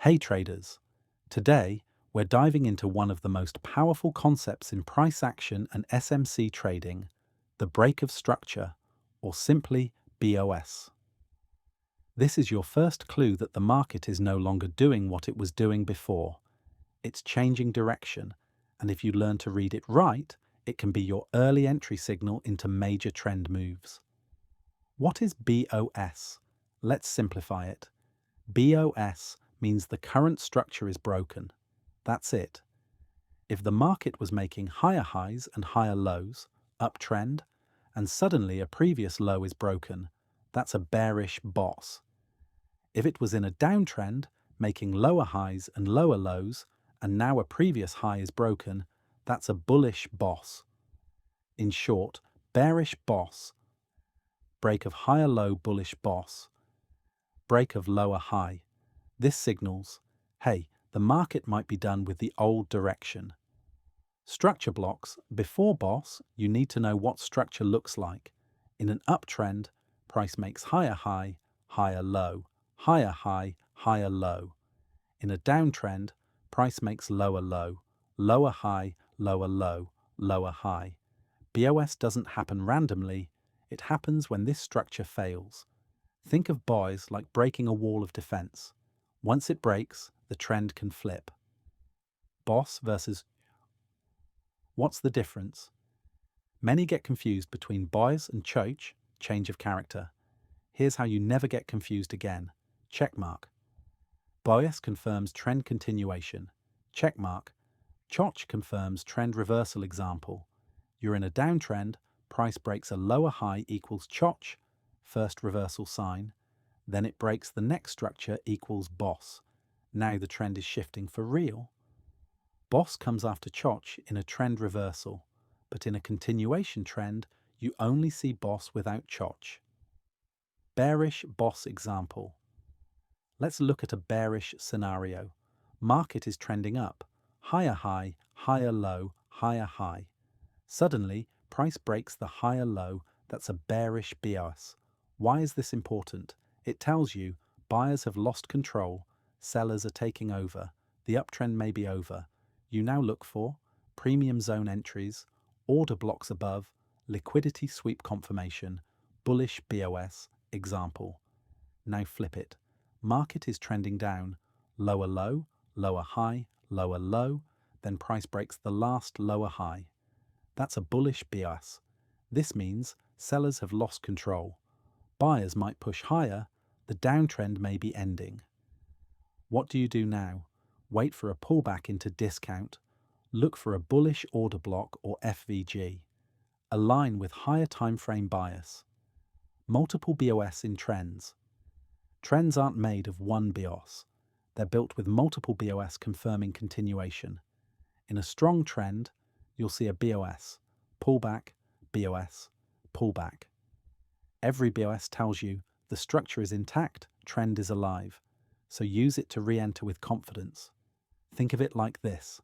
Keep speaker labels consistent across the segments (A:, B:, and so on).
A: Hey traders! Today, we're diving into one of the most powerful concepts in price action and SMC trading, the break of structure, or simply BOS. This is your first clue that the market is no longer doing what it was doing before. It's changing direction, and if you learn to read it right, it can be your early entry signal into major trend moves. What is BOS? Let's simplify it. BOS means the current structure is broken. That's it. If the market was making higher highs and higher lows, uptrend, and suddenly a previous low is broken, that's a bearish BOS. If it was in a downtrend, making lower highs and lower lows, and now a previous high is broken, that's a bullish BOS. In short, bearish BOS, break of higher low bullish BOS, break of lower high. This signals, hey, the market might be done with the old direction. Structure blocks. Before BOS, you need to know what structure looks like. In an uptrend, price makes higher high, higher low, higher high, higher low. In a downtrend, price makes lower low, lower high, lower low, lower high. BOS doesn't happen randomly, it happens when this structure fails. Think of BOS like breaking a wall of defense. Once it breaks, the trend can flip. BOS versus. What's the difference? Many get confused between BOS and CHOCH, change of character. Here's how you never get confused again. Checkmark. BOS confirms trend continuation. Checkmark. CHOCH confirms trend reversal example. You're in a downtrend, price breaks a lower high equals CHOCH, first reversal sign. Then it breaks the next structure equals BOS. Now the trend is shifting for real. BOS comes after CHOCH in a trend reversal, but in a continuation trend, you only see BOS without CHOCH. Bearish BOS example. Let's look at a bearish scenario. Market is trending up, higher high, higher low, higher high. Suddenly, price breaks the higher low, that's a bearish BOS. Why is this important? It tells you buyers have lost control, sellers are taking over, the uptrend may be over. You now look for premium zone entries, order blocks above, liquidity sweep confirmation, bullish BOS, example. Now flip it. Market is trending down, lower low, lower high, lower low, then price breaks the last lower high. That's a bullish BOS. This means sellers have lost control. Buyers might push higher, the downtrend may be ending. What do you do now? Wait for a pullback into discount. Look for a bullish order block or FVG. Align with higher timeframe bias. Multiple BOS in trends. Trends aren't made of one BOS. They're built with multiple BOS confirming continuation. In a strong trend, you'll see a BOS, pullback, BOS, pullback. Every BOS tells you the structure is intact, trend is alive, so use it to re-enter with confidence. Think of it like this.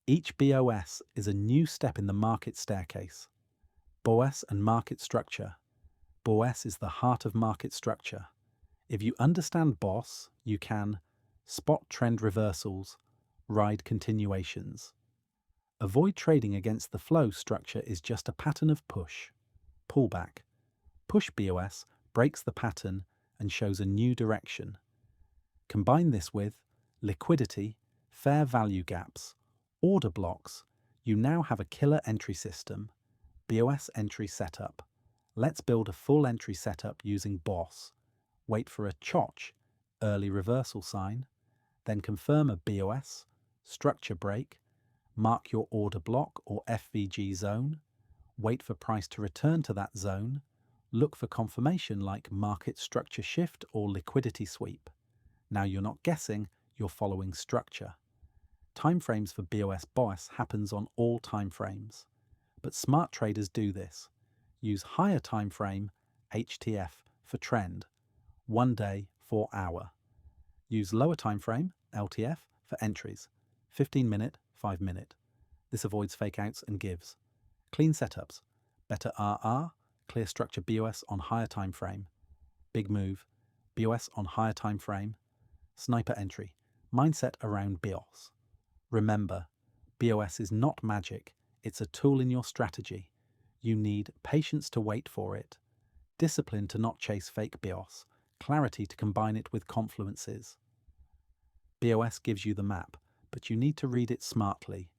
A: Each BOS is a new step in the market staircase. BOS and market structure. BOS is the heart of market structure. If you understand BOS, you can spot trend reversals, ride continuations. Avoid trading against the flow. Structure is just a pattern of push, pullback. Push BOS breaks the pattern and shows a new direction. Combine this with liquidity, fair value gaps, order blocks. You now have a killer entry system, BOS Entry Set-Up. Let's build a full entry setup using BOS. Wait for a CHOCH, early reversal sign, then confirm a BOS, structure break, mark your order block or FVG zone, wait for price to return to that zone, look for confirmation like market structure shift or liquidity sweep. Now you're not guessing, you're following structure. Timeframes for BOS happens on all timeframes, but smart traders do this. Use higher timeframe, HTF, for trend, 1 day, 4 hour. Use lower timeframe, LTF, for entries, 15 minute, 5 minute. This avoids fake outs and gives. Clean setups, better RR, clear structure BOS on higher timeframe. Big move, BOS on higher timeframe. Sniper entry, Mindset around BOS. Remember, BOS is not magic, it's a tool in your strategy. You need patience to wait for it, discipline to not chase fake BOS, clarity to combine it with confluences. BOS gives you the map, but you need to read it smartly.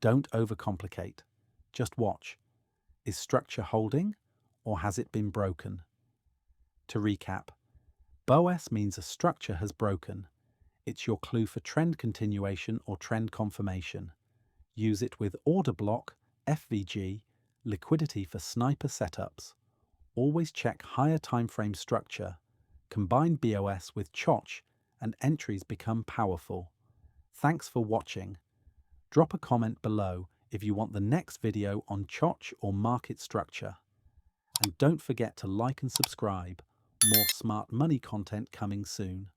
A: Don't overcomplicate. Just watch. Is structure holding, or has it been broken? To recap, BOS means a structure has broken. It's your clue for trend continuation or trend confirmation. Use it with order block, FVG, liquidity for sniper setups. Always check higher timeframe structure. Combine BOS with CHOCH and entries become powerful. Thanks for watching. Drop a comment below if you want the next video on CHOCH or market structure. And don't forget to like and subscribe. More smart money content coming soon.